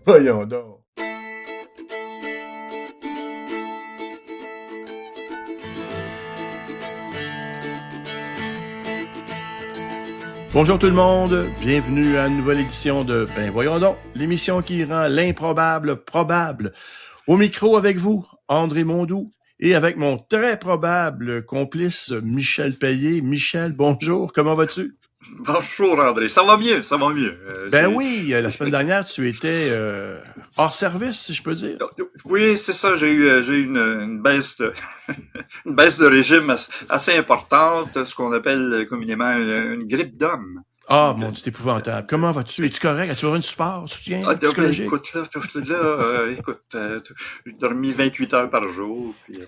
Voyons donc. Bonjour tout le monde, bienvenue à une nouvelle édition de Voyons donc, l'émission qui rend l'improbable probable. Au micro avec vous, André Mondou, et avec mon très probable complice Michel Payet. Michel, bonjour, comment vas-tu? Bonjour André, ça va mieux, ça va mieux. Oui, la semaine dernière, tu étais hors service, si je peux dire. Oui, c'est ça, j'ai eu une baisse de, une baisse de régime assez importante, ce qu'on appelle communément une grippe d'homme. Ah, Donc, mon Dieu, c'est épouvantable. Comment vas-tu? Es-tu correct? As-tu besoin de support, soutien psychologique? écoute, j'ai dormi 28 heures par jour. Puis,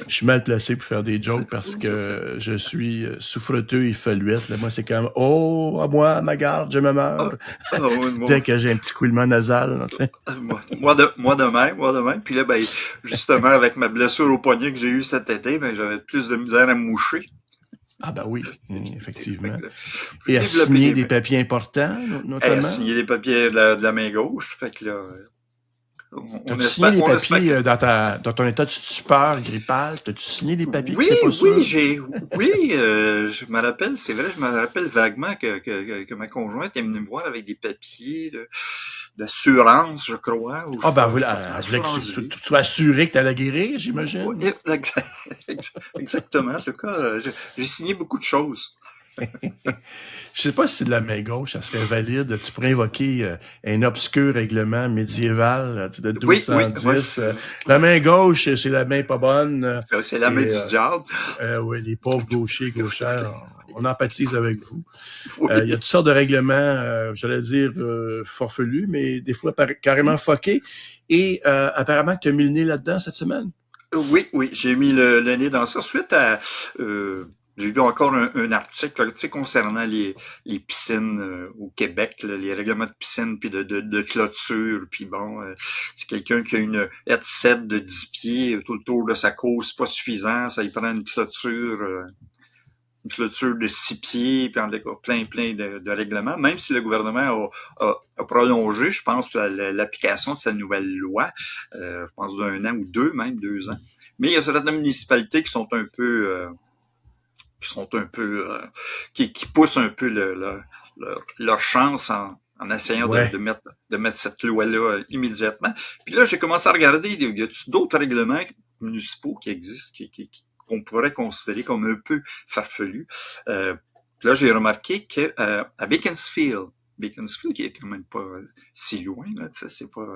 Je suis mal placé pour faire des jokes parce que je suis souffreteux et feluette. Là. Moi, c'est comme, oh, à moi, ma garde, je me meurs. Dès que j'ai un petit coulement nasal. Tu sais. Moi de même. Puis là, ben, justement, avec ma blessure au poignet que j'ai eue cet été, ben, j'avais plus de misère à me moucher. Ah ben oui, effectivement. Et à signer des papiers importants, notamment. À signer des papiers de la main gauche. Fait que là, T'as-tu signé les papiers dans ton état de stupeur grippale? T'as-tu signé les papiers que t'es pas sûr? Je me rappelle, c'est vrai, je me rappelle vaguement que ma conjointe est venue me voir avec des papiers d'assurance, je crois. Ah ben voilà, je voulais que tu sois assuré que t'allais guérir, j'imagine. Oui, exactement. En tout cas, j'ai signé beaucoup de choses. Je sais pas si c'est de la main gauche, ça serait valide. Tu pourrais invoquer un obscur règlement médiéval de 1210. La main gauche, c'est la main pas bonne. C'est la main du diable. Oui, les pauvres gauchers, gauchères, on empathise avec vous. Il y a toutes sortes de règlements, j'allais dire forfelus, mais des fois carrément fuckés. Et apparemment que tu as mis le nez là-dedans cette semaine. Oui, j'ai mis le nez dans ça. Suite à... j'ai vu encore un article concernant les piscines au Québec, là, les règlements de piscine puis de clôture. Puis bon, c'est quelqu'un qui a une headset de 10 pieds tout le tour de sa cour, c'est pas suffisant, ça y prend une clôture de 6 pieds, puis en plein de règlements, même si le gouvernement a prolongé, je pense, l'application de sa nouvelle loi, je pense d'un an ou deux, même 2 ans. Mais il y a certaines municipalités qui sont un peu... qui poussent un peu leur chance en essayant de mettre cette loi-là immédiatement. Puis là, j'ai commencé à regarder, y a-t-il d'autres règlements municipaux qui existent, qu'on pourrait considérer comme un peu farfelus. Là, j'ai remarqué que à Beaconsfield, qui est quand même pas si loin, là, c'est pas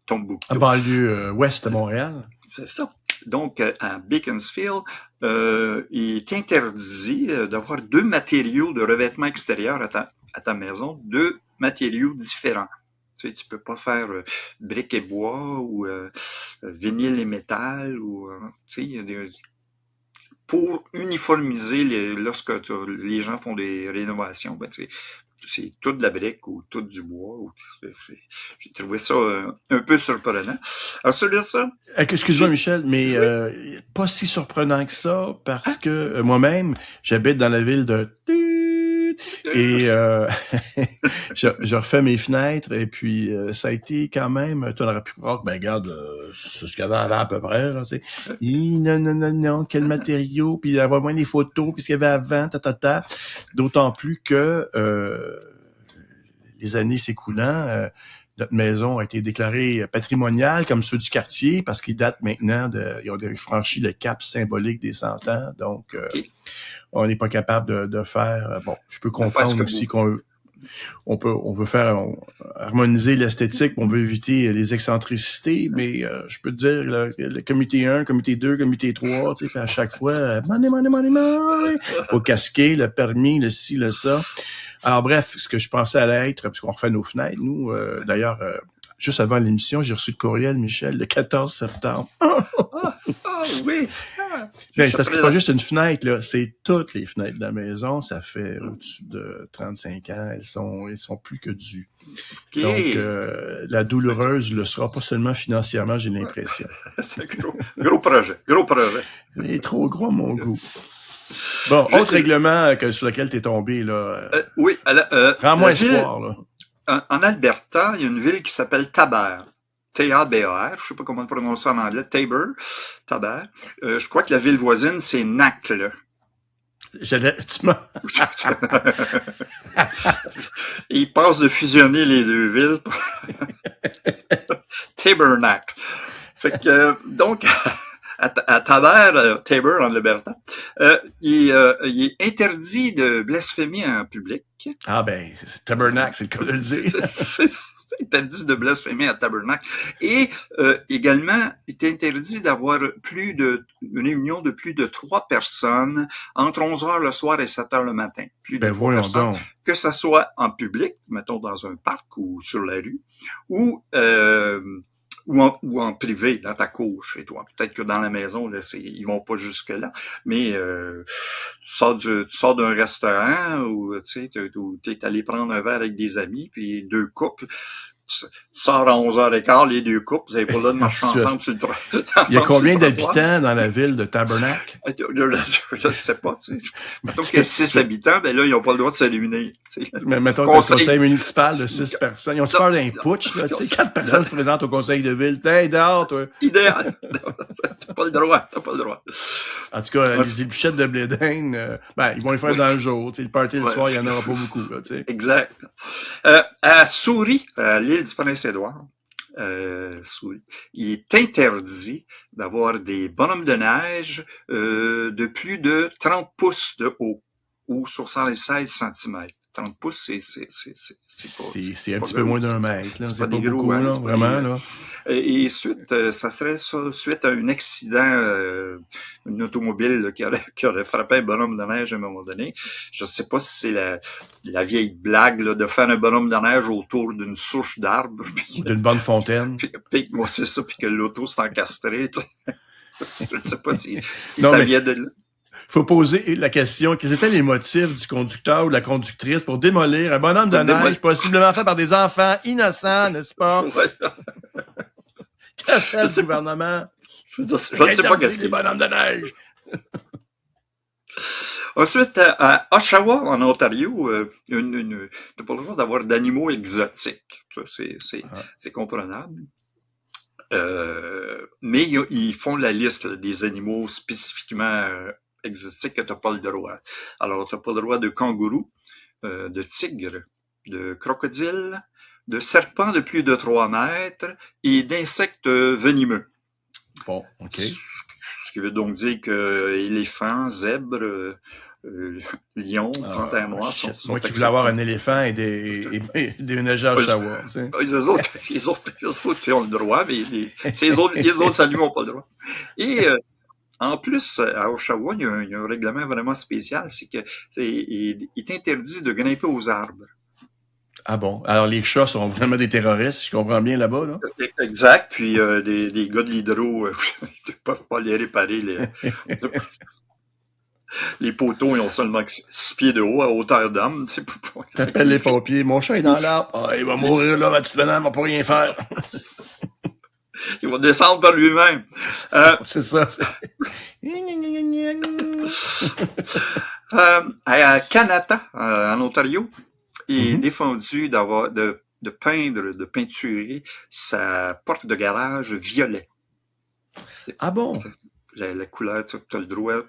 Tombouctou. À banlieue ouest de Montréal. C'est ça. Donc, à Beaconsfield, il est interdit d'avoir 2 matériaux de revêtement extérieur à ta maison, 2 matériaux différents. Tu sais, tu peux pas faire briques et bois ou vinyle et métal ou tu sais, il y a des pour uniformiser lorsque les gens font des rénovations, ben c'est tout de la brique ou tout du bois. J'ai trouvé ça un peu surprenant. Alors, celui-là, ça... Excuse-moi, Michel, mais pas si surprenant que ça, parce que moi-même, j'habite dans la ville de... Et je refais mes fenêtres, et puis ça a été quand même... Tu aurais pu croire que, regarde, c'est ce qu'il y avait avant à peu près, là, tu sais. Non, quel matériau, puis avoir moins des photos, puis ce qu'il y avait avant, D'autant plus que les années s'écoulant... notre maison a été déclarée patrimoniale comme ceux du quartier parce qu'ils datent maintenant ils ont franchi le cap symbolique des 100 ans. Donc, on n'est pas capable de faire... Bon, je peux comprendre aussi qu'on veut faire harmoniser l'esthétique, on veut éviter les excentricités, mais je peux te dire, le comité 1, comité 2, comité 3, tu sais, puis à chaque fois, money, faut casquer le permis, le ci, le ça. Alors bref, ce que je pensais à l'être, puisqu'on refait nos fenêtres, nous, d'ailleurs, juste avant l'émission, j'ai reçu le courriel, Michel, le 14 septembre. Oui! Ben, c'est parce que c'est pas juste une fenêtre, là, c'est toutes les fenêtres de la maison, ça fait au-dessus de 35 ans, elles sont plus que dues. Okay. Donc, la douloureuse le sera pas seulement financièrement, j'ai l'impression. C'est gros projet. Il est trop gros, mon goût. Bon, autre règlement sur lequel t'es tombé, là. Oui. Rends-moi espoir, là. en Alberta, il y a une ville qui s'appelle Taber. T-A-B-A-R, je sais pas comment le prononcer en anglais, Taber. Je crois que la ville voisine, c'est Nacle. Ils pensent de fusionner les deux villes. Tabernacle. Fait que, donc, à Taber, Tabor, en Alberta, il est interdit de blasphémer en public. Ah ben, Tabernacle, c'est le cas de le dire. C'est interdit de blasphémer à Tabernacle. Et également, il est interdit d'avoir une réunion de plus de 3 personnes entre 11h le soir et 7h le matin. Plus de 3 personnes. Donc. Que ça soit en public, mettons dans un parc ou sur la rue, ou en privé, dans ta cour chez toi. Peut-être que dans la maison, là, ils vont pas jusque-là, mais tu sors d'un restaurant ou tu es allé prendre un verre avec des amis, puis 2 couples, tu sors à 11h15, les 2 couples, vous avez pas le droit de marcher ensemble sur le trottoir. Il y a combien d'habitants dans la ville de Tabernacle? Je ne sais pas, tu sais. Mettons qu'il y a 6 habitants, ben là, ils n'ont pas le droit de se réunir. Mais mettons que le conseil municipal de 6 personnes. Ils ont peur d'un putsch, là, tu sais, 4 personnes se présentent au conseil de ville. T'es dehors, toi. Idéal. T'as pas le droit. En tout cas, les épluchettes de blé d'Inde, ils vont les faire dans le jour. Tu sais, le party le soir, il y en aura pas beaucoup, là, tu sais. Exact. À Souris, à l'île du Prince-Édouard, il est interdit d'avoir des bonhommes de neige de plus de 30 pouces de haut ou sur 116 cm. 30 pouces, c'est un petit peu moins d'1 mètre, là. C'est pas beaucoup, là, vraiment, là. Et ça serait suite à un accident, une automobile là, qui aurait frappé un bonhomme de neige à un moment donné. Je ne sais pas si c'est la vieille blague là, de faire un bonhomme de neige autour d'une souche d'arbre. D'une bonne fontaine. Puis moi, c'est ça, puis que l'auto s'est encastrée. Je ne sais pas si ça vient de là. Faut poser la question, quels étaient les motifs du conducteur ou de la conductrice pour démolir un bonhomme de neige possiblement fait par des enfants innocents, n'est-ce pas? Ouais. Qu'a fait le gouvernement? Je ne sais pas qu'est-ce qu'il y a. Bonhommes de neige! Ensuite, à Oshawa, en Ontario, t'as pas le droit d'avoir d'animaux exotiques. Ça, c'est comprenable. Mais ils font la liste là, des animaux spécifiquement exotiques que t'as pas le droit. Alors, t'as pas le droit de kangourou, de tigre, de crocodile, de serpents de plus de 3 mètres et d'insectes venimeux. Bon, OK. Ce qui veut donc dire que éléphants, zèbres, lions, panthères noirs sont moi qui voulais avoir un éléphant et des nageurs à Oshawa. Les autres, ils ont le droit, mais les autres animaux n'ont pas le droit. Et en plus, à Oshawa, il y a un règlement vraiment spécial, c'est que il est interdit de grimper aux arbres. Ah bon? Alors, les chats sont vraiment des terroristes, je comprends bien là-bas, là? Exact. Puis, des gars de l'hydro, ils ne peuvent pas les réparer. Les poteaux, ils ont seulement 6 pieds de haut à hauteur d'homme. T'appelles les pompiers. Mon chat est dans l'arbre. Ah, il va mourir là, ma petite banane, il va pas rien faire. Il va descendre par lui-même. C'est ça. À Kanata, en Ontario, il est défendu de peinturer sa porte de garage violet. Ah bon? La couleur, tu as le droit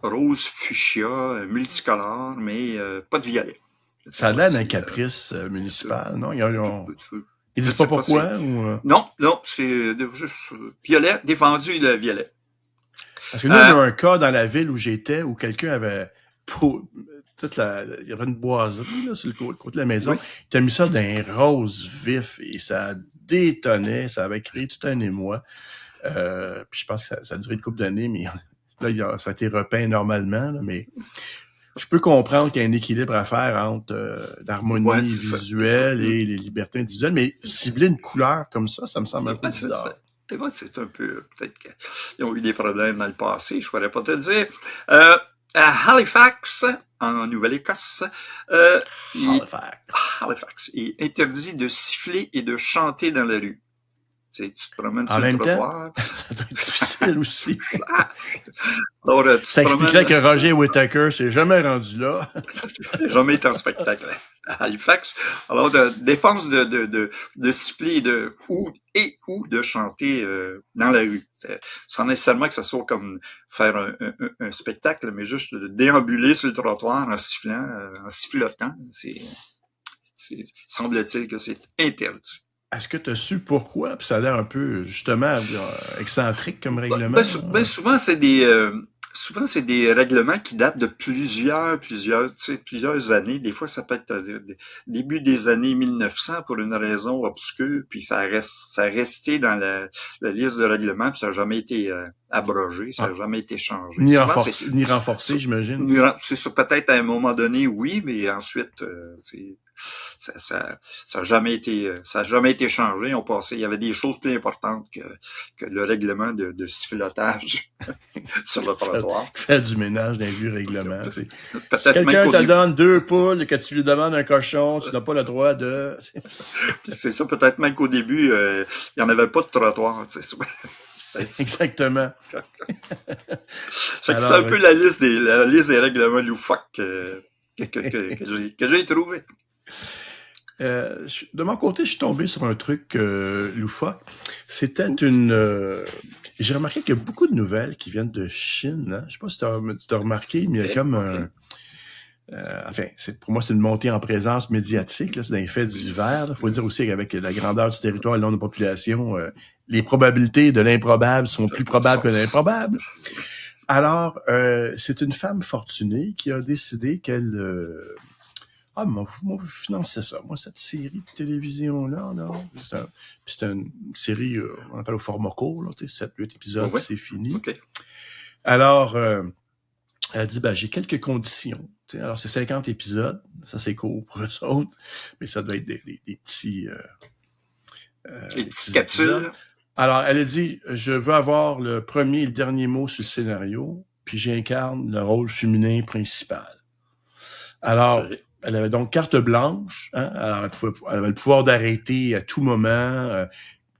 rose fuchsia, multicolore, mais pas de violet. Ça a l'air d'un caprice municipal, non? Ils disent pas pourquoi? Ou... Non, c'est juste violet, défendu le violet. Parce que nous, on a un cas dans la ville où j'étais, où quelqu'un avait... il y avait une boiserie là, sur le côté de la maison. Oui. Il a mis ça d'un rose vif et ça détonnait. Ça avait créé tout un émoi. Puis je pense que ça a duré une couple d'années, mais là, ça a été repeint normalement. Là, mais je peux comprendre qu'il y a un équilibre à faire entre l'harmonie visuelle et les libertés individuelles, mais cibler une couleur comme ça me semble un peu bizarre. C'est un peu... Peut-être qu'ils ont eu des problèmes dans le passé, je ne pourrais pas te le dire. À Halifax, en Nouvelle-Écosse, Halifax, il est interdit de siffler et de chanter dans la rue. Tu te promènes En sur le même temps, trottoir. ça doit être difficile aussi. Alors, tu Ça te expliquerait promènes. que Roger Whittaker s'est jamais rendu là. J'ai jamais été en spectacle à Halifax. Alors, défense de siffler ou de chanter dans la rue. Sans nécessairement que ça soit comme faire un spectacle, mais juste de déambuler sur le trottoir en sifflant, en sifflotant. Semble-t-il que c'est interdit. Est-ce que tu as su pourquoi? Puis ça a l'air un peu, justement, excentrique comme règlement. Souvent, souvent, c'est des règlements qui datent de plusieurs années. Des fois, ça peut être début des années 1900 pour une raison obscure, puis ça resté dans la liste de règlements, puis ça n'a jamais été abrogé, ça n'a jamais été changé. Ni Souvent, renforcé, j'imagine. C'est ça, peut-être à un moment donné, oui, mais ensuite, ça a jamais été changé. Il y avait des choses plus importantes que le règlement de sifflotage sur le trottoir. Faire du ménage dans les vieux règlements. Si Peut-être quelqu'un te donne 2 poules et que tu lui demandes un cochon, tu n'as pas le droit de... C'est ça, peut-être même qu'au début, il n'y en avait pas de trottoir. Exactement. C'est un peu la liste des règlements loufoques que j'ai trouvé. De mon côté, je suis tombé sur un truc loufoque. C'était j'ai remarqué qu'il y a beaucoup de nouvelles qui viennent de Chine. Hein? Je sais pas si tu as remarqué, mais il y a comme un... enfin, pour moi, c'est une montée en présence médiatique. Là, c'est dans les faits divers. Il faut dire aussi qu'avec la grandeur du territoire et le nombre de population, les probabilités de l'improbable sont plus probables que l'improbable. Alors, c'est une femme fortunée qui a décidé qu'elle... moi, je finançais ça. Moi, cette série de télévision-là, c'est une série, on appelle au format court, 7-8 épisodes, puis c'est fini. Okay. Alors, elle dit, j'ai quelques conditions. Alors, c'est 50 épisodes. Ça, c'est court pour eux autres. Mais ça doit être des petits... des petits capsules. Alors, elle a dit, je veux avoir le premier et le dernier mot sur le scénario, puis j'incarne le rôle féminin principal. Alors... Elle avait donc carte blanche. Hein? Alors, elle avait le pouvoir d'arrêter à tout moment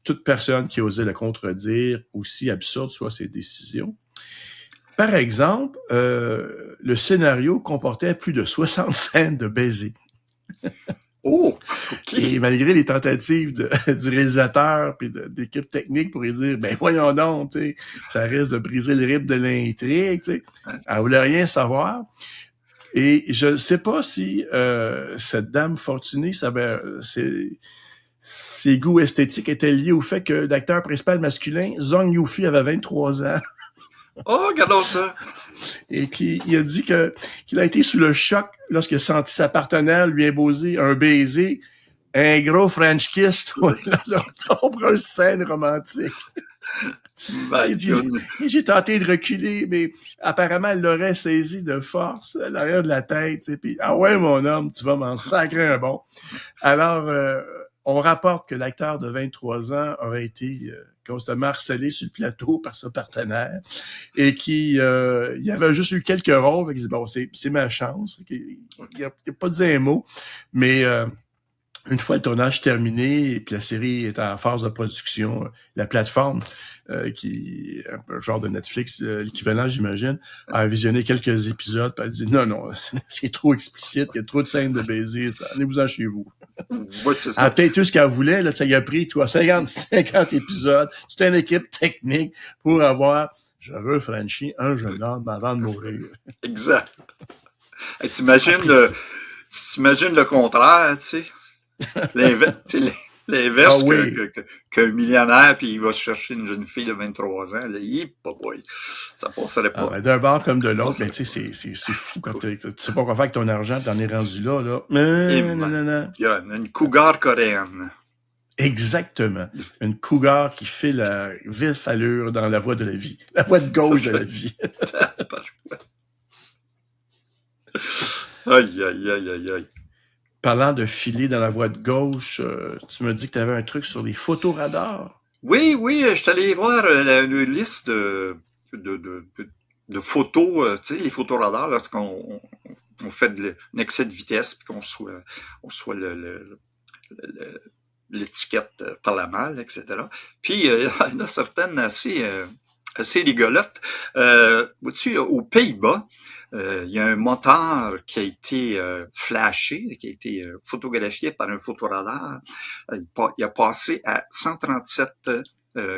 toute personne qui osait le contredire, aussi absurde soient ses décisions. Par exemple, le scénario comportait plus de 60 scènes de baisers. Oh, OK. Et malgré les tentatives du réalisateur puis d'équipe technique pour lui dire, voyons donc, ça risque de briser le rythme de l'intrigue. Elle voulait rien savoir. Et je ne sais pas si cette dame fortunée, ses goûts esthétiques étaient liés au fait que l'acteur principal masculin, Zhang Yufei, avait 23 ans. Oh, regardons ça! Et il a dit qu'il a été sous le choc lorsqu'il a senti sa partenaire lui imposer un baiser, un gros French kiss, lors d'une scène romantique. Il dit, j'ai tenté de reculer, mais apparemment, elle l'aurait saisi de force à l'arrière de la tête. Puis, ouais, mon homme, tu vas m'en sacrer un bon. Alors, on rapporte que l'acteur de 23 ans aurait été constamment harcelé sur le plateau par sa partenaire et qu'il y avait juste eu quelques rôles. Il dit, c'est ma chance. Il n'a pas dit un mot, mais... une fois le tournage terminé et puis la série est en phase de production, la plateforme qui est un genre de Netflix, l'équivalent, j'imagine, a visionné quelques épisodes puis elle dit non, c'est trop explicite, il y a trop de scènes de baiser, allez-vous-en chez vous. Ouais, c'est ça. Elle a peut-être tout ce qu'elle voulait, là, ça y a pris 50 épisodes, toute une équipe technique pour avoir je veux Frenchie, un jeune homme avant de mourir. Exact. Et t'imagines le contraire, tu sais. L'inverse qu'un millionnaire, puis il va chercher une jeune fille de 23 ans, là, ça passerait pas. D'un bord comme de l'autre, mais tu sais, c'est fou quand tu sais pas quoi faire avec ton argent, t'en es rendu là. Il y a une cougar coréenne. Exactement. Une cougar qui file à vif allure dans la voie de la vie. La voie de gauche de la vie. Aïe. Parlant de filer dans la voie de gauche, tu me dis que tu avais un truc sur les photoradars. Oui, je suis allé voir une liste de photos, tu sais, les photoradars, lorsqu'on fait un excès de vitesse, puis qu'on reçoit le l'étiquette par la malle, etc. Puis, il y en a certaines assez rigolotes. Vois-tu, aux Pays-Bas, il y a un moteur qui a été flashé, qui a été photographié par un photoradar. Il a passé à 137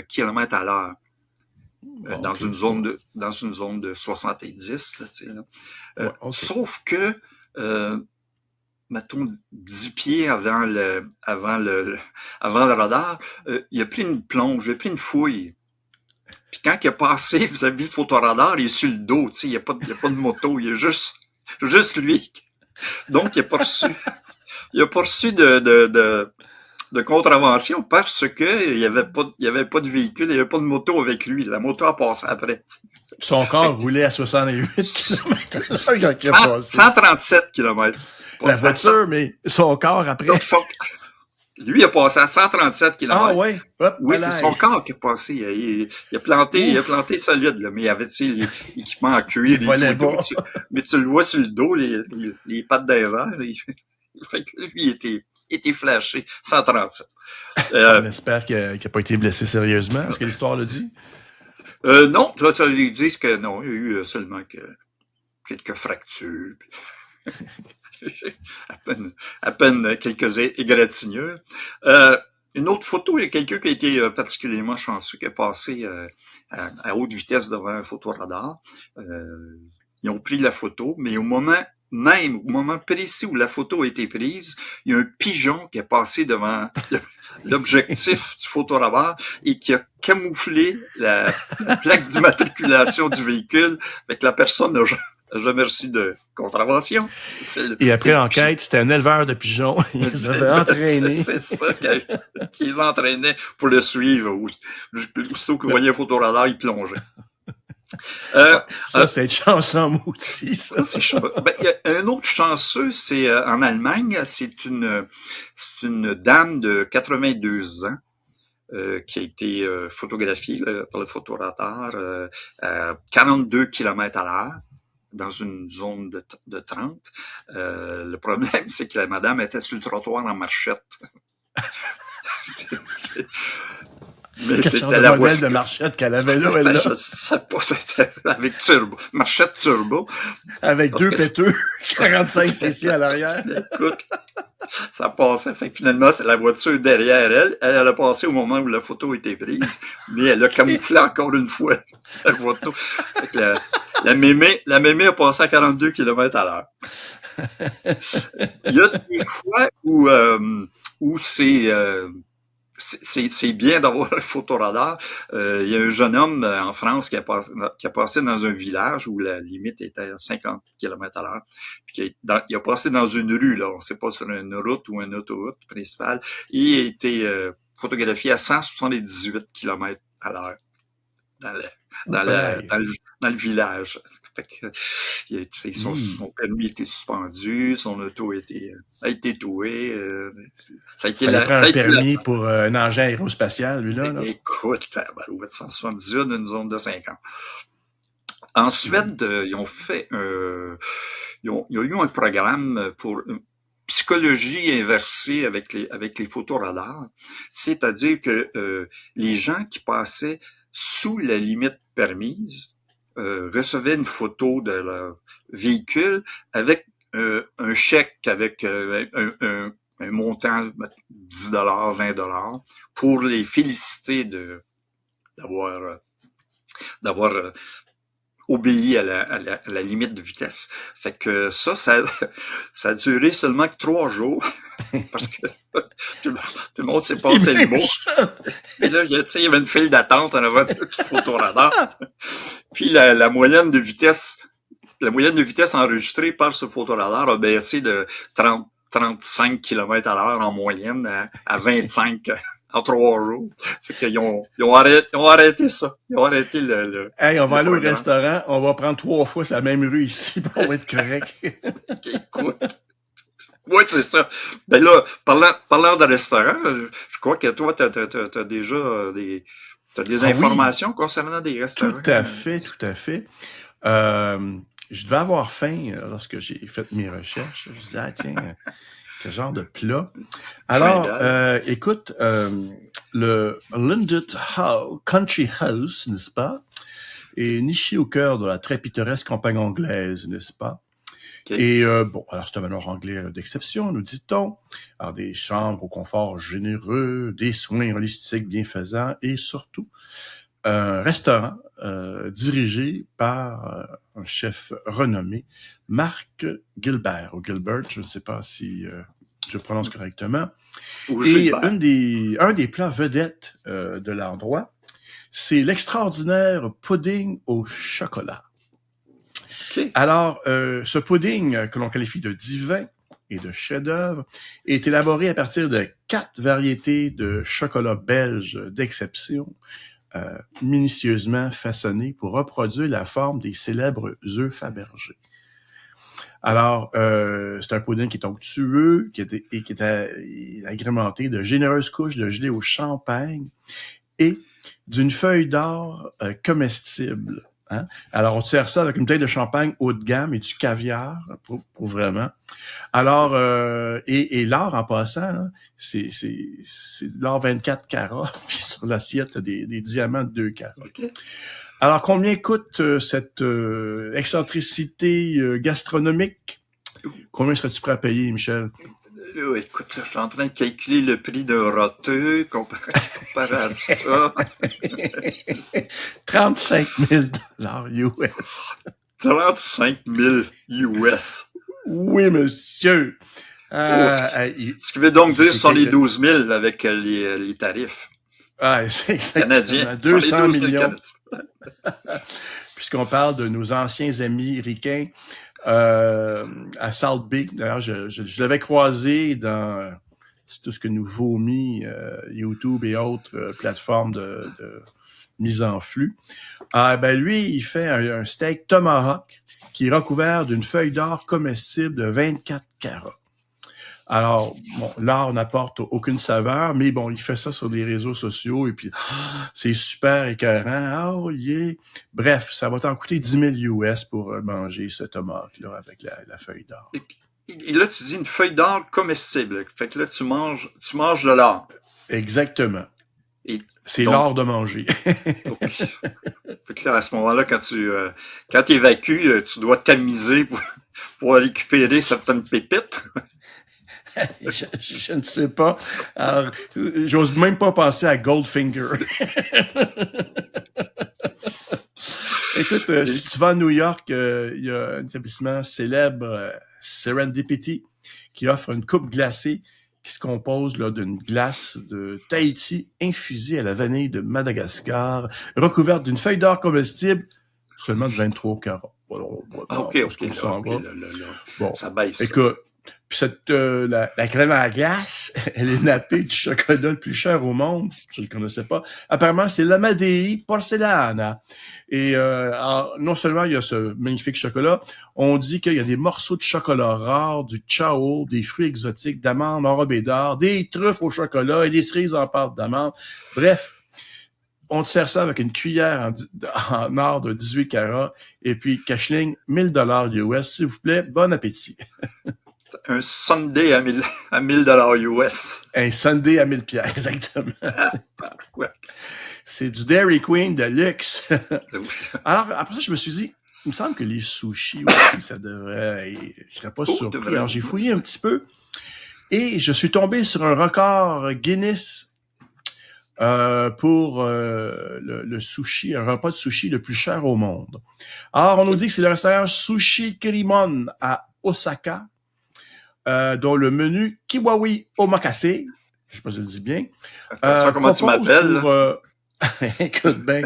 km à l'heure. Dans une zone de 70, là, tu sais, là. Sauf que, mettons 10 pieds avant le radar, il a pris une plonge, il a pris une fouille. Puis quand il a passé vis-à-vis le photoradar, il est sur le dos, tu sais, il y a pas de moto, il y a juste lui. Donc il a pas reçu de contravention parce que il y avait pas de véhicule, il y avait pas de moto avec lui. La moto a passé après. Son corps roulait à 68 km/h quand il a passé. 137 km. La voiture, mais son corps après. Donc, lui a passé à 137 km. Ah ouais. Hop, oui, c'est son corps qui a passé. Il a planté solide, là, mais il avait l'équipement en cuir. Mais tu le vois sur le dos, les pattes derrière. Fait que lui, il était flashé, 137. On espère qu'il n'a pas été blessé sérieusement. Est-ce que l'histoire le dit? Non, ils disent que non, il y a eu seulement quelques fractures. à peine quelques égratignures. Une autre photo, il y a quelqu'un qui a été particulièrement chanceux, qui a passé à haute vitesse devant un photoradar. Ils ont pris la photo, mais au moment précis où la photo a été prise, il y a un pigeon qui est passé devant l'objectif du photoradar et qui a camouflé la plaque d'immatriculation du véhicule, avec la personne n'a jamais reçu de contravention. Et après l'enquête, c'était un éleveur de pigeons. Ils les avaient entraînés. C'est ça qui les entraînait pour le suivre. Aussitôt qu'il voyait un photoradar, il plongeait. Ça, c'est être chanceux maudit, ça. Il y a un autre chanceux, c'est en Allemagne, c'est une dame de 82 ans qui a été photographiée par le photoradar à 42 km à l'heure dans une zone de 30. Le problème, c'est que la madame était sur le trottoir en marchette. Mais c'était la modèle de marchette qu'elle avait là, elle là. Je sais pas, c'était avec turbo. Marchette turbo. Avec deux péteux, 45 cc à l'arrière. Écoute, ça passait. Fait que finalement, c'est la voiture derrière elle. Elle a passé au moment où la photo a été prise, mais elle a camouflé encore une fois la photo. Fait que la mémé a passé à 42 km à l'heure. Il y a des fois où c'est bien d'avoir un photoradar. Il y a un jeune homme en France qui a passé dans un village où la limite était à 50 km à l'heure. Puis il a passé dans une rue, là, on ne sait pas sur une route ou une autoroute principale, et il a été photographié à 178 km à l'heure dans le village. Fait que, son permis était suspendu, son auto a été toué. Ça prend un permis pour un engin aérospatial, lui-là. Là. Écoute, 178 d'une zone de 50. En Suède, ils ont fait il y a eu un programme pour psychologie inversée avec les photoradars. C'est-à-dire que les gens qui passaient sous la limite permise recevaient une photo de leur véhicule avec un chèque avec un montant 10 $, 20 $ pour les féliciter d'avoir obéi à la limite de vitesse. Fait que ça a duré seulement que 3 jours parce que tout le monde s'est passé le mot. Et là, il y avait une file d'attente en avant du photoradar. Puis la moyenne de vitesse enregistrée par ce photoradar a baissé de 35 km à l'heure en moyenne à 25 en 3 jours. Fait qu'ils ont arrêté ça. Ils ont arrêté le hey, on va aller au restaurant, on va prendre 3 fois la même rue ici, on va être correct. Écoute. Oui, c'est ça. Ben là, parlant de restaurant, je crois que toi, t'as déjà des informations concernant des restaurants. Tout à fait. Je devais avoir faim lorsque j'ai fait mes recherches. Je me disais, tiens, ce genre de plat. Alors, écoute, le Lindut Country House, n'est-ce pas, est niché au cœur de la très pittoresque campagne anglaise, n'est-ce pas? Okay. Et bon, alors c'est un manoir anglais d'exception, nous dit-on. Alors des chambres au confort généreux, des soins holistiques bienfaisants et surtout un restaurant dirigé par un chef renommé, Mark Gilbert, ou Gilbert, je ne sais pas si je prononce correctement. Et un des plats vedettes de l'endroit, c'est l'extraordinaire pudding au chocolat. Okay. Alors, ce pudding que l'on qualifie de divin et de chef-d'œuvre est élaboré à partir de 4 variétés de chocolat belge d'exception, minutieusement façonnés pour reproduire la forme des célèbres œufs Fabergé. Alors, c'est un pudding qui est onctueux, qui est agrémenté de généreuses couches de gelée au champagne et d'une feuille d'or comestible. Hein? Alors, on sert ça avec une bouteille de champagne haut de gamme et du caviar, pour vraiment. Alors, et l'or, en passant, hein, c'est l'or 24 carats, puis sur l'assiette, des diamants de 2 carats. Okay. Alors, combien coûte cette excentricité gastronomique? Combien serais-tu prêt à payer, Michel? Écoute, je suis en train de calculer le prix d'un roteux comparé à ça. 35 000 US. 35 000 US. Oui, monsieur. Ce qui veut donc dire sur les 12 000 avec les tarifs. Ah, c'est exactement. Canadiens. 200 millions. Puisqu'on parle de nos anciens amis ricains, à Salt Bay. D'ailleurs, je l'avais croisé dans tout ce que nous vomit YouTube et autres plateformes de mise en flux. Ben lui, il fait un steak tomahawk qui est recouvert d'une feuille d'or comestible de 24 carats. Alors, bon, l'or n'apporte aucune saveur, mais bon, il fait ça sur des réseaux sociaux et puis c'est super écœurant. Oh yeah! Bref, ça va t'en coûter 10 000 US pour manger ce tomahawk-là avec la feuille d'or. Et là, tu dis une feuille d'or comestible. Fait que là, tu manges de l'or. Exactement. C'est l'or de manger. Okay. Fait que là, à ce moment-là, quand tu évacues, tu dois tamiser pour récupérer certaines pépites. Je ne sais pas. Alors, j'ose même pas penser à Goldfinger. Écoute, si tu vas à New York, il y a un établissement célèbre, Serendipity, qui offre une coupe glacée qui se compose là d'une glace de Tahiti infusée à la vanille de Madagascar, recouverte d'une feuille d'or comestible, seulement de 23 carats. Bon, OK. Bon, ça baisse. Écoute, puis la crème à la glace, elle est nappée du chocolat le plus cher au monde. Je ne le connaissais pas. Apparemment, c'est l'Amadei Porcelana. Et alors, non seulement il y a ce magnifique chocolat, on dit qu'il y a des morceaux de chocolat rares, du chao, des fruits exotiques, d'amandes enrobées d'or, des truffes au chocolat et des cerises en pâte d'amande. Bref, on te sert ça avec une cuillère en or de 18 carats et puis cashling 1 000 US, s'il vous plaît. Bon appétit. Un sundae à 1000 US. Un sundae à 1000 pièces, exactement. Ouais. C'est du Dairy Queen de luxe. Alors, après ça, je me suis dit, il me semble que les sushis aussi, ça devrait... Je serais pas surpris. Alors, j'ai fouillé un petit peu et je suis tombé sur un record Guinness pour le sushi, un repas de sushi le plus cher au monde. Alors, on nous dit que c'est le restaurant Sushi Kirimon à Osaka, dont le menu Kiwawi Omakase, je sais pas si je le dis bien. Comment tu m'appelles? Écoute bien,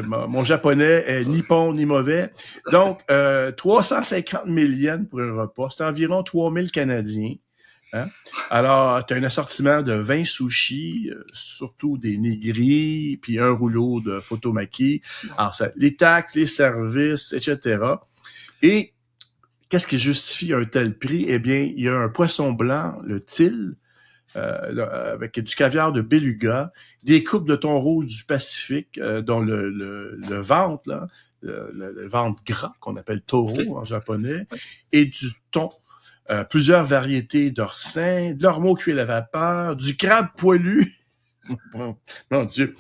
mon japonais est ni bon ni mauvais. Donc, 350 000 yens pour un repas, c'est environ 3 000 Canadiens. Hein? Alors, tu as un assortiment de 20 sushis, surtout des nigiri, puis un rouleau de photomaki. Alors, les taxes, les services, etc. Et qu'est-ce qui justifie un tel prix? Eh bien, il y a un poisson blanc, le til, avec du caviar de beluga, des coupes de thon rouge du Pacifique, dont le ventre, là, le ventre gras, qu'on appelle toro en japonais, et du thon plusieurs variétés d'orsins, de l'ormeau cuit à la vapeur, du crabe poilu. Mon Dieu.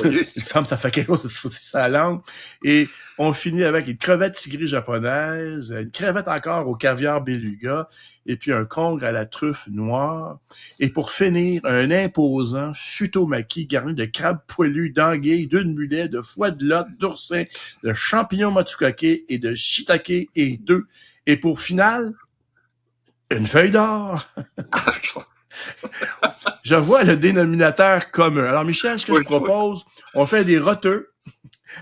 Il me semble que ça fait quelque chose sur sa langue. Et on finit avec une crevette tigrée japonaise, une crevette encore au caviar beluga, et puis un congre à la truffe noire. Et pour finir, un imposant futomaki garni de crabes poilus, d'anguilles, d'une mulet, de foie de lotte, d'oursin, de champignons matsukake et de shiitake et d'œufs. Et pour finale, une feuille d'or. Je vois le dénominateur commun. Alors, Michel, ce que je propose, on fait des roteux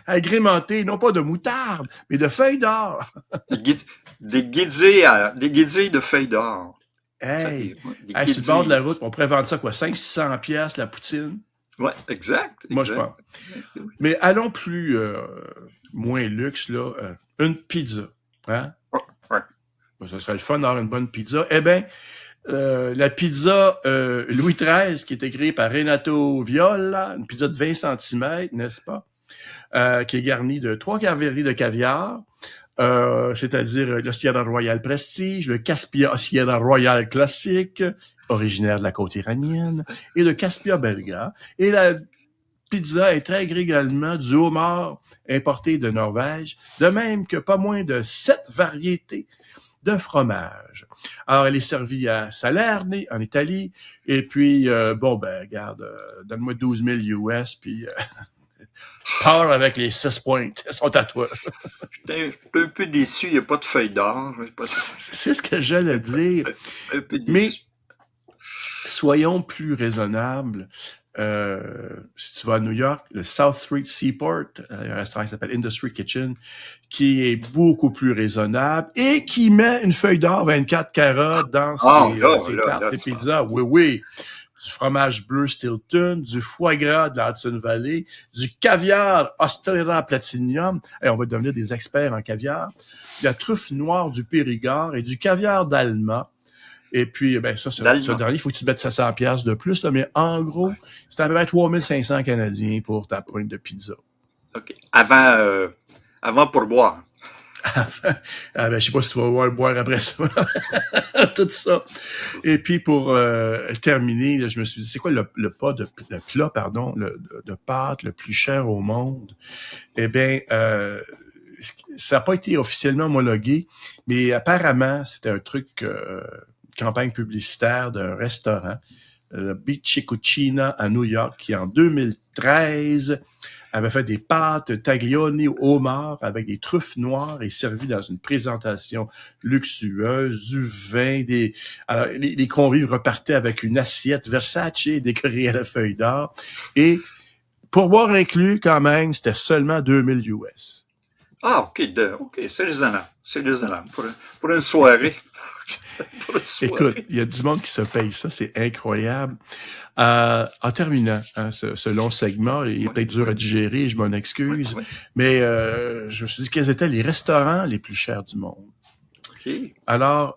agrémentés, non pas de moutarde, mais de feuilles d'or. Des guédilles de feuilles d'or. Hey, sur le bord de la route, on pourrait vendre ça, quoi, 500-600 piastres, la poutine? Ouais, exact. Moi, je pense. Mais allons plus, moins luxe, là, une pizza. Hein? Ouais. Ça serait le fun d'avoir une bonne pizza. Eh bien, la pizza Louis XIII, qui est créée par Renato Viola, une pizza de 20 cm, n'est-ce pas? Qui est garnie de 3 variétés de caviar, c'est-à-dire le Sierra Royal Prestige, le Caspia Sierra Royal Classique, originaire de la côte iranienne, et le Caspia Belga. Et la pizza intègre également du homard importé de Norvège, de même que pas moins de 7 variétés de fromage. Alors, elle est servie à Salerne, en Italie, et puis, regarde, donne-moi 12 000 US, puis pars avec les 6 pointes, elles sont à toi. Je suis un peu déçu, il n'y a pas de feuille d'or. C'est ce que j'allais dire. Un peu déçu. Mais, soyons plus raisonnables. Si tu vas à New York, le South Street Seaport, un restaurant qui s'appelle Industry Kitchen, qui est beaucoup plus raisonnable et qui met une feuille d'or 24 carats dans ses tartes et pizzas. Oui. Du fromage bleu Stilton, du foie gras de la Hudson Valley, du caviar Ostrera Platinum. Et on va devenir des experts en caviar. De la truffe noire du Périgord et du caviar d'Alma. Et puis, ça dernier, il faut que tu mettes 700 piastres de plus, là, mais en gros, c'est à peu près 3500 Canadiens pour ta pointe de pizza. OK. Avant pour boire. Je sais pas si tu vas boire après ça. Tout ça. Et puis, pour terminer, là, je me suis dit, c'est quoi le plat de pâtes le plus cher au monde? Eh bien, ça n'a pas été officiellement homologué, mais apparemment, c'était un truc... campagne publicitaire d'un restaurant, le Bici Cucina à New York, qui en 2013 avait fait des pâtes taglioni au homard avec des truffes noires et servi dans une présentation luxueuse, du vin, alors, les convives repartaient avec une assiette Versace décorée à la feuille d'or et pourboire inclus quand même, c'était seulement 2000 US. Ah, OK, c'est raisonnable. C'est raisonnable pour une soirée. Écoute, il y a du monde qui se paye ça, c'est incroyable. En terminant ce long segment, il est peut-être dur à digérer, je m'en excuse, mais je me suis dit quels étaient les restaurants les plus chers du monde. Okay. Alors,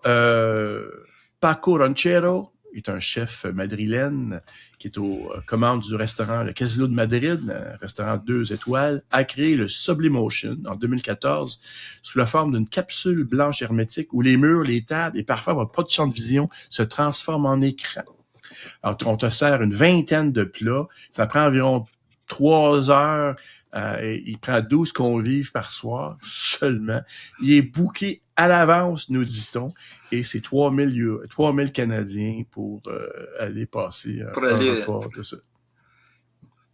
Paco Ranchero est un chef madrilène qui est aux commandes du restaurant Le Casino de Madrid, un restaurant 2 étoiles, a créé le Sublimotion en 2014 sous la forme d'une capsule blanche hermétique où les murs, les tables et parfois votre propre champ de vision se transforment en écran. Alors, on te sert une vingtaine de plats. Ça prend environ 3 heures. Il prend 12 convives par soir seulement. Il est booké à l'avance, nous dit-on, et c'est 3000 Canadiens pour aller passer un repas de ça.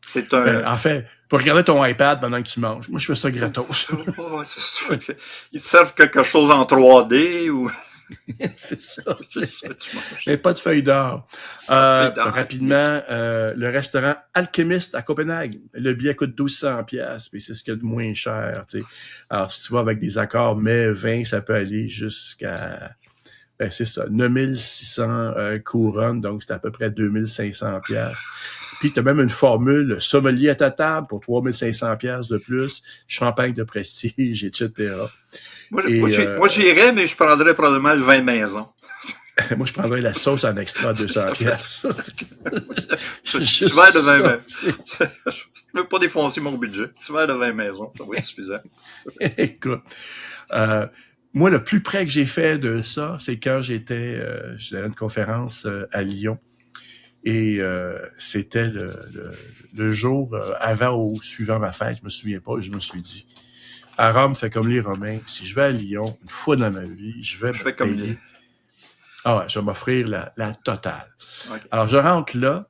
C'est un... en fait, pour regarder ton iPad pendant que tu manges. Moi, je fais ça gratos. C'est sûr. Ils te servent quelque chose en 3D ou... C'est ça. Mais pas de feuille d'or. Rapidement, le restaurant Alchemist à Copenhague. Le billet coûte 1200 piastres, mais c'est ce qu'il y a de moins cher. T'sais. Alors, si tu vas avec des accords mais 20, ça peut aller jusqu'à... c'est ça, 9600 couronnes, donc c'est à peu près 2500 piastres. Puis tu as même une formule sommelier à ta table pour 3500 piastres de plus, champagne de prestige, etc. Moi, j'irais, mais je prendrais probablement le vin maison. Moi, je prendrais la sauce en extra à 200 piastres. Tu vas de vin maison. Je ne veux pas défoncer mon budget. Tu vas de vin maison, ça va être suffisant. Écoute, Moi, le plus près que j'ai fait de ça, c'est quand j'étais à une conférence à Lyon. Et c'était le jour avant ou suivant ma fête, je me souviens pas, je me suis dit, à Rome, fait comme les Romains, si je vais à Lyon, une fois dans ma vie, je vais Je me fais comme les... payer. Ah ouais, je vais m'offrir la totale. Okay. Alors, je rentre là,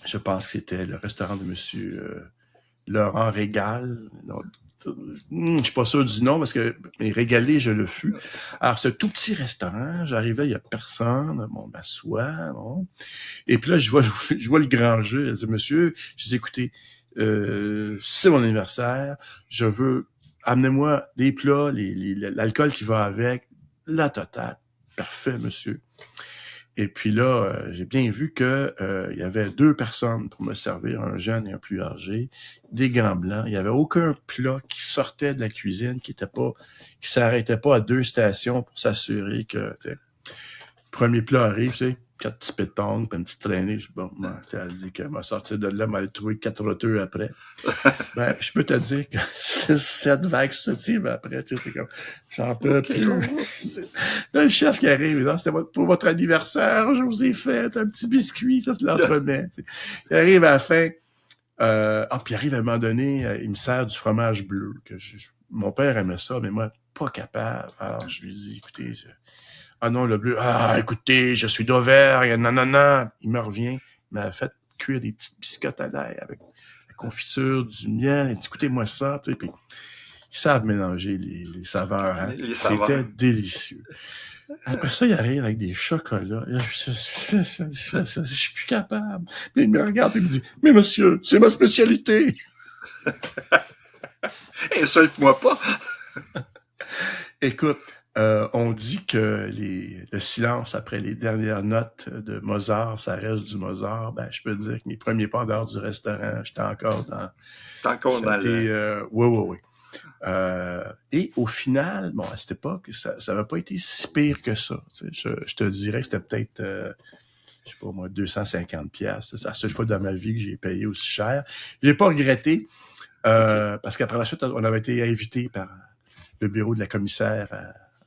je pense que c'était le restaurant de monsieur Laurent Régal. Non, je suis pas sûr du nom parce que mais régalé, je le fus. Alors, ce tout petit restaurant, j'arrivais, il y a personne, bon, m'assois, bon. Et puis là, je vois le grand jeu. Elle dit, monsieur, je dis, écoutez, c'est mon anniversaire, je veux, amenez-moi des plats, l'alcool qui va avec, la totale. Parfait, monsieur. Et puis là, j'ai bien vu que il y avait 2 personnes pour me servir, un jeune et un plus âgé, des gants blancs. Il y avait aucun plat qui sortait de la cuisine qui s'arrêtait pas à 2 stations pour s'assurer que, premier plat arrive, tu sais, 4 petits pétangs, puis une petite traînée. Je dis, bon, moi, t'as dit qu'elle m'a sorti de là, m'a trouvé 4 roteux après. Ben, je peux te dire que 6-7 vagues successives après, tu sais, c'est comme, j'en peux Okay. plus. Là, le chef qui arrive, il dit, c'était pour votre anniversaire, je vous ai fait un petit biscuit, ça, c'est l'entremet. Tu sais. Il arrive à la fin, puis il arrive à un moment donné, il me sert du fromage bleu, mon père aimait ça, mais moi, pas capable. Alors, je lui dis, écoutez, ah non, le bleu. Ah, écoutez, je suis d'Auvergne. Non, non, non. Il me revient. Il m'a fait cuire des petites biscottes à l'ail avec la confiture, du miel. Il dit, écoutez-moi ça. Tu sais, puis ils savent mélanger les saveurs. Hein. Les saveurs. C'était délicieux. Après ça, il arrive avec des chocolats. Là, je suis plus capable. Puis il me regarde et il me dit, mais monsieur, c'est ma spécialité. Insulte-moi pas. Écoute, on dit que le silence après les dernières notes de Mozart, ça reste du Mozart. Ben, je peux te dire que mes premiers pas en dehors du restaurant, j'étais encore dans... T'es encore dans le... Oui. Et au final, bon, à cette époque, ça n'avait pas été si pire que ça. Tu sais, je te dirais que c'était peut-être, je sais pas moi, 250 pièces. C'est la seule fois dans ma vie que j'ai payé aussi cher. J'ai pas regretté, parce qu'après la suite, on avait été invité par le bureau de la commissaire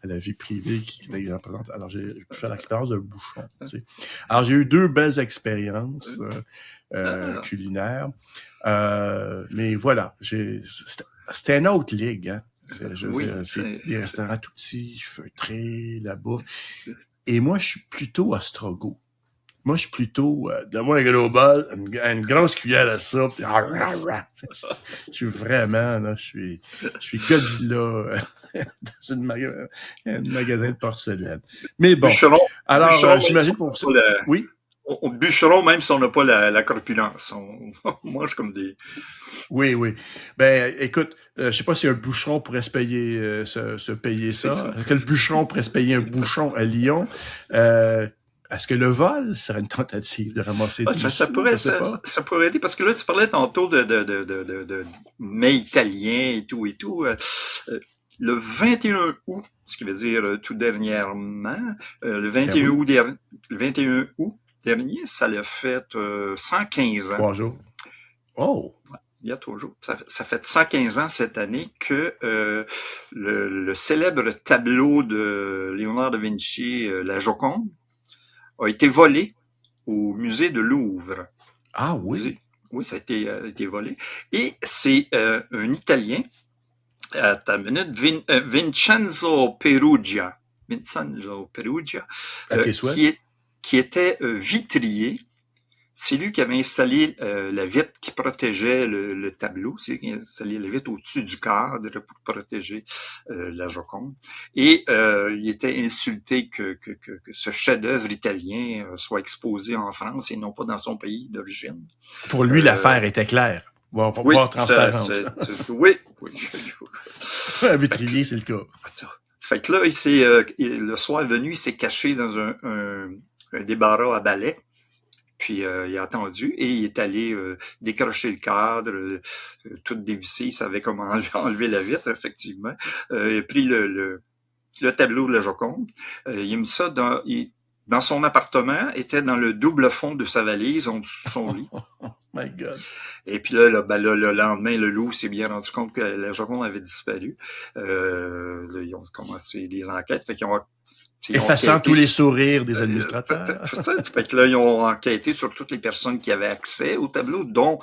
à la vie privée qui était représentante. Alors, j'ai pu faire l'expérience d'un bouchon. Tu sais. Alors, j'ai eu 2 belles expériences culinaires. Mais voilà, c'était une autre ligue. Hein. Je veux dire, c'est des restaurants tout petits, feutrés, la bouffe. Et moi, je suis plutôt ostrogoth. Moi, je suis plutôt, donne-moi un gros bol, une grosse cuillère à soupe. Je suis vraiment, là, je suis Godzilla dans un magasin de porcelaine. Mais bon. Alors, j'imagine pour ça. Oui? Au bûcheron, même si on n'a pas la corpulence. On mange comme des... Oui. Ben, écoute, je sais pas si un bûcheron pourrait se payer, se payer ça. Est-ce que le bûcheron pourrait se payer un bouchon à Lyon? Est-ce que le vol serait une tentative de ramasser des ça pourrait aider, parce que là, tu parlais tantôt de mets italiens et tout. Le 21 août, ce qui veut dire tout dernièrement, le 21 août dernier, ça l'a fait 115 ans. 3 jours. Oh! Il y a 3 jours. Ça fait 115 ans cette année que le célèbre tableau de Léonard de Vinci, La Joconde, a été volé au musée de Louvre. Ah oui? Oui, ça a été volé. Et c'est un Italien, à ta minute, Vincenzo Perugia, qui était vitrier. C'est lui qui avait installé la vitre qui protégeait le tableau. C'est lui qui a installé la vitre au-dessus du cadre pour protéger la Joconde. Et il était insulté que ce chef-d'œuvre italien soit exposé en France et non pas dans son pays d'origine. Pour lui, l'affaire était claire. Bon, pour pouvoir transparente. Oui. Un vitrier, c'est le cas. Fait que là, le soir venu, il s'est caché dans un débarras à balai. Puis il a attendu et il est allé décrocher le cadre, tout dévissé, il savait comment enlever la vitre, effectivement. Il a pris le tableau de la Joconde, il a mis ça dans son appartement, était dans le double fond de sa valise, en dessous de son lit. Oh my God. Et puis là, le lendemain, le loup s'est bien rendu compte que la Joconde avait disparu. Là, ils ont commencé des enquêtes. Fait qu'ils ont Effaçant tous les sourires des Euh, administrateurs. Fait que là, ils ont enquêté sur toutes les personnes qui avaient accès au tableau, dont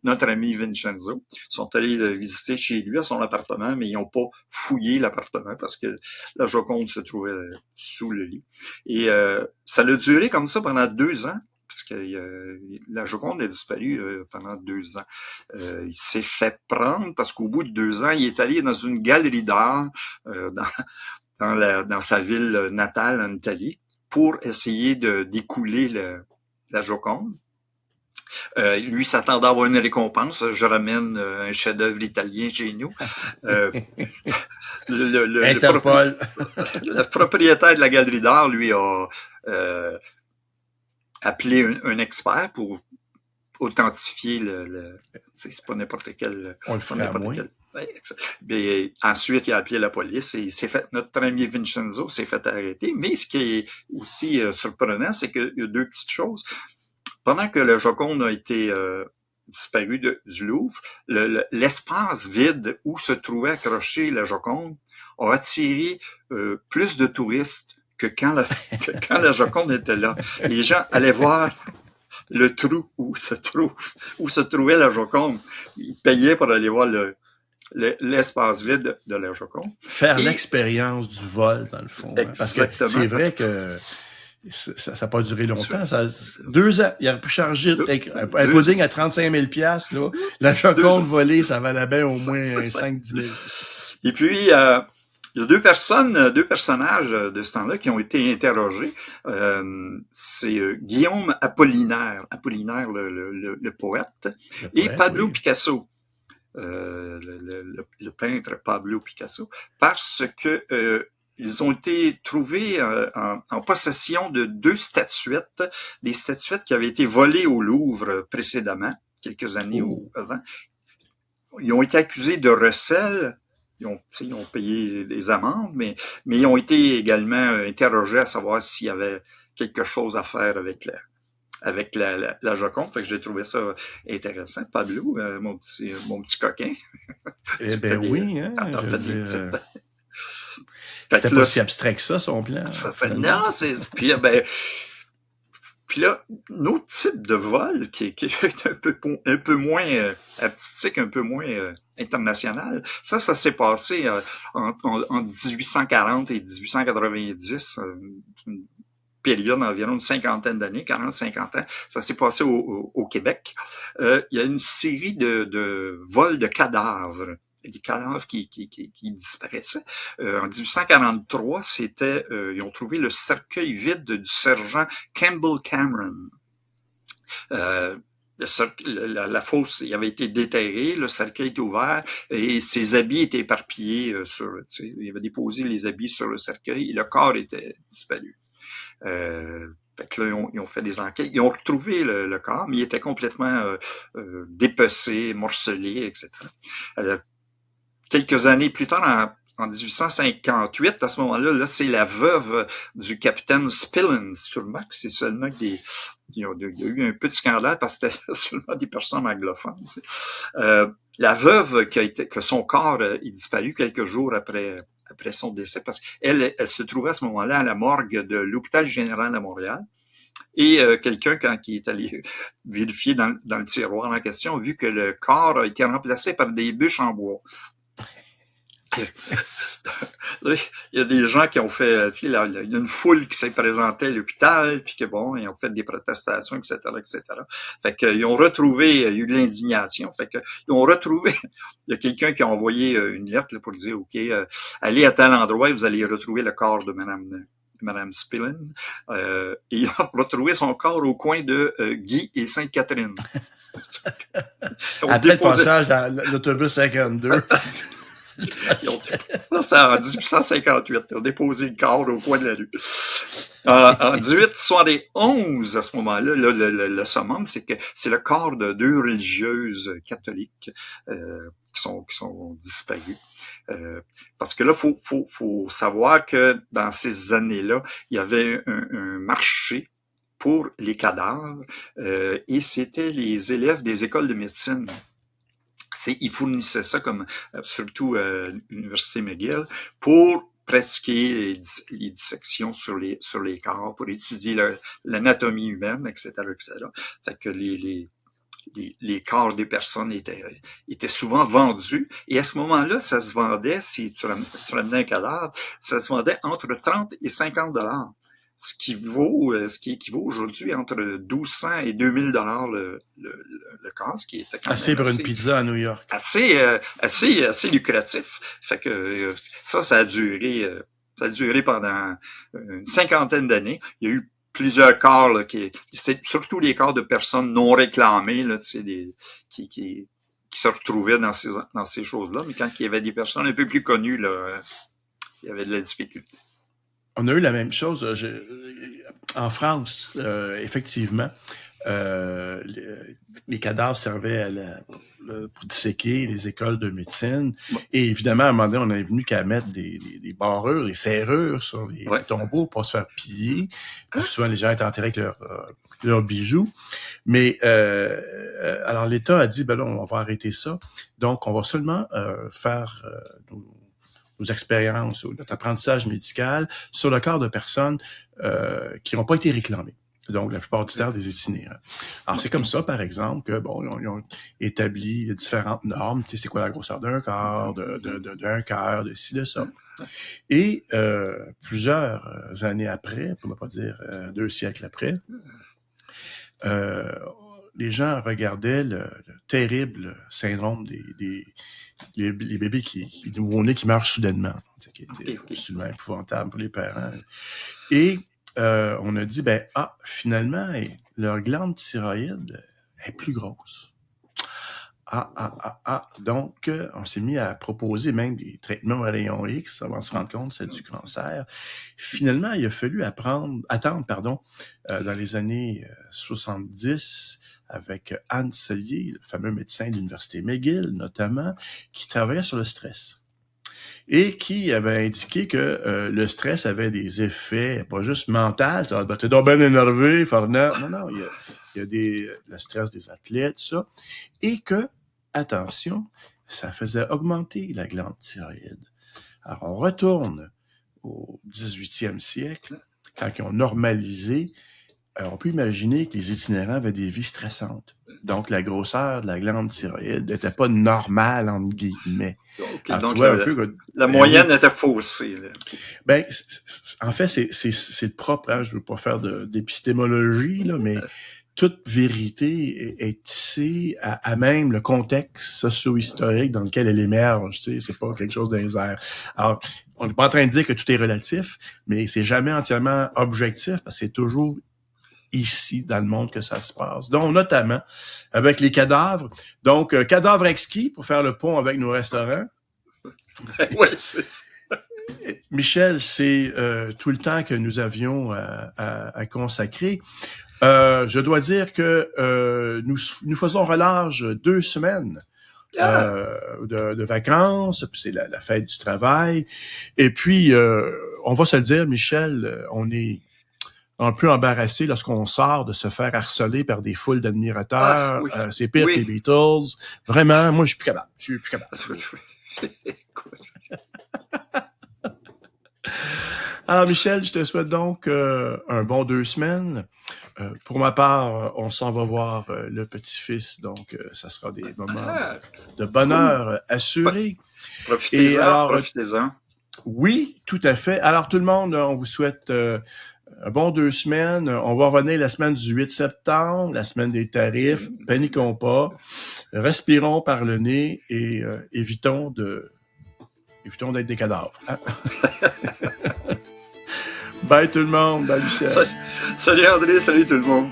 notre ami Vincenzo. Ils sont allés le visiter chez lui, à son appartement, mais ils n'ont pas fouillé l'appartement parce que la Joconde se trouvait sous le lit. Et ça a duré comme ça pendant 2 ans, parce que la Joconde a disparu pendant 2 ans. Il s'est fait prendre parce qu'au bout de 2 ans, il est allé dans une galerie d'art dans sa ville natale en Italie pour essayer d'écouler la Joconde. Lui s'attendait à avoir une récompense. Je ramène un chef-d'œuvre italien chez nous. Interpol. Le propriétaire de la galerie d'art, lui, a appelé un expert pour authentifier c'est pas n'importe quel. On le ferait à moins. Bien, ensuite, il a appelé la police et notre ami Vincenzo s'est fait arrêter. Mais ce qui est aussi surprenant, c'est qu'il y a 2 petites choses. Pendant que la Joconde a été disparue du Louvre, l'espace vide où se trouvait accrochée la Joconde a attiré plus de touristes que quand la Joconde était là. Les gens allaient voir le trou où se trouvait la Joconde. Ils payaient pour aller voir l'espace vide de la Joconde. Faire l'expérience du vol, dans le fond. Hein, parce que c'est vrai que ça n'a pas duré longtemps. 2 ans. Il aurait pu charger un pudding à 35 000 $. Là. La Joconde volée, ça valait bien au moins 5-10 000. Et puis, il y a 2 personnages de ce temps-là qui ont été interrogés. C'est Guillaume Apollinaire le poète, et Pablo Picasso. Le peintre Pablo Picasso, parce que ils ont été trouvés en possession de 2 statuettes, des statuettes qui avaient été volées au Louvre précédemment, quelques années avant. Ils ont été accusés de recel. Ils ont payé des amendes, mais ils ont été également interrogés à savoir s'il y avait quelque chose à faire avec la Joconde. Fait que j'ai trouvé ça intéressant. Pablo, mon petit coquin. Eh ben oui, hein. C'était pas si abstrait que ça, son plan. Non, puis là, un autre type de vol qui est un peu moins artistique, un peu moins international. Ça s'est passé en 1840 et 1890, une période d'environ une cinquantaine d'années, 40-50 ans. Ça s'est passé au Québec. Il y a une série de vols de cadavres. Des cadavres qui disparaissaient. En 1843, ils ont trouvé le cercueil vide du sergent Campbell Cameron. La fosse, il avait été déterré, le cercueil était ouvert et ses habits étaient éparpillés il avait déposé les habits sur le cercueil et le corps était disparu. Fait que là, ils ont fait des enquêtes. Ils ont retrouvé le corps, mais il était complètement dépecé, morcelé, etc. Quelques années plus tard, en 1858, à ce moment-là, c'est la veuve du capitaine Spillane. Sûrement que c'est seulement il y a eu un petit scandale parce que c'était seulement des personnes anglophones. La veuve que son corps est disparu quelques jours après son décès, parce qu'elle se trouvait à ce moment-là à la morgue de l'hôpital général de Montréal. Et quelqu'un, quand il est allé vérifier dans le tiroir en question, a vu que le corps a été remplacé par des bûches en bois. Il y a des gens qui ont fait, il y a une foule qui s'est présentée à l'hôpital, puis que bon, ils ont fait des protestations, etc., etc. Fait qu'ils ont retrouvé, il y a eu de l'indignation. Fait qu'ils ont retrouvé, il y a quelqu'un qui a envoyé une lettre là, pour dire, OK, allez à tel endroit et vous allez retrouver le corps de Madame Spillane. Et ils ont retrouvé son corps au coin de Guy et Sainte-Catherine. Après le passage dans l'autobus 52. Ça, c'était en 1858. Ils ont déposé le corps au coin de la rue. En 1871, à ce moment-là, le summum, c'est que c'est le corps de 2 religieuses catholiques qui sont disparues. Parce que là, faut savoir que dans ces années-là, il y avait un marché pour les cadavres et c'était les élèves des écoles de médecine. Ils fournissaient ça comme surtout l'université McGill pour pratiquer les dissections sur les corps, pour étudier l'anatomie humaine, etc., etc. Fait que les corps des personnes étaient souvent vendus. Et à ce moment-là, ça se vendait, si tu ramenais un cadavre, ça se vendait entre 30 et 50 $. Ce qui équivaut aujourd'hui entre 1200 et 2000 $ le corps, ce qui était quand assez même pour une pizza à New York. Assez lucratif. Fait que ça a duré pendant une 50aine d'années. Il y a eu plusieurs corps là, c'était surtout les corps de personnes non réclamées là, qui se retrouvaient dans ces choses-là, mais quand il y avait des personnes un peu plus connues là, il y avait de la difficulté. On a eu la même chose en France, effectivement. Les cadavres servaient pour disséquer les écoles de médecine. Et évidemment, à un moment donné, on est venu qu'à mettre des barrures, des serrures sur les tombeaux pour se faire piller. Parce que souvent, les gens étaient enterrés avec leurs bijoux. Mais alors, l'État a dit, ben là, on va arrêter ça. Donc, on va seulement faire nos expériences, notre apprentissage médical sur le corps de personnes qui n'ont pas été réclamées. Donc, la plupart du temps, des itinérants. Alors, c'est comme ça, par exemple, que ils ont établi différentes normes. Tu sais, c'est quoi la grosseur d'un corps, d'un cœur, de ci, de ça. Et plusieurs années après, pour ne pas dire 2 siècles après, les gens regardaient le terrible syndrome les bébés les nouveau-nés qui meurent soudainement, qui était absolument épouvantable pour les parents. Et on a dit, finalement, leur glande thyroïde est plus grosse. Donc, on s'est mis à proposer même des traitements à rayon X avant de se rendre compte que c'est du cancer. Finalement, il a fallu attendre, dans les années 70, avec Anne Sellier, le fameux médecin de l'université McGill, notamment, qui travaillait sur le stress. Et qui avait indiqué que le stress avait des effets, pas juste mentaux, t'es donc bien énervé, Farnat. Non, il y a le stress des athlètes, ça. Et que, attention, ça faisait augmenter la glande thyroïde. Alors, on retourne au 18e siècle, quand ils ont normalisé. On peut imaginer que les itinérants avaient des vies stressantes. Donc, la grosseur de la glande thyroïde n'était pas normale, entre guillemets. Okay, alors, donc, la moyenne était faussée. Là. En fait, c'est le propre. Hein, je veux pas faire d'épistémologie, là, mais toute vérité est tissée à même le contexte socio-historique dans lequel elle émerge. Tu sais, c'est pas quelque chose d'un air. Alors, on n'est pas en train de dire que tout est relatif, mais c'est jamais entièrement objectif parce que c'est toujours ici, dans le monde, que ça se passe. Donc, notamment, avec les cadavres. Donc, cadavres exquis, pour faire le pont avec nos restaurants. Oui, c'est ça. Michel, c'est tout le temps que nous avions à consacrer. Je dois dire que nous faisons relâche 2 semaines de vacances, puis c'est la fête du travail. Et puis, on va se le dire, Michel, on est un peu embarrassé lorsqu'on sort de se faire harceler par des foules d'admirateurs. C'est pire que les Beatles. Vraiment, moi, je suis plus capable. Alors, Michel, je te souhaite donc un bon 2 semaines. Pour ma part, on s'en va voir le petit-fils, donc ça sera des moments de bonheur assurés. Profitez-en. Oui, tout à fait. Alors, tout le monde, on vous souhaite un bon 2 semaines. On va revenir la semaine du 8 septembre, la semaine des tarifs. Paniquons pas. Respirons par le nez et évitons d'être des cadavres. Hein? Bye tout le monde. Bye Michel. Salut André, salut tout le monde.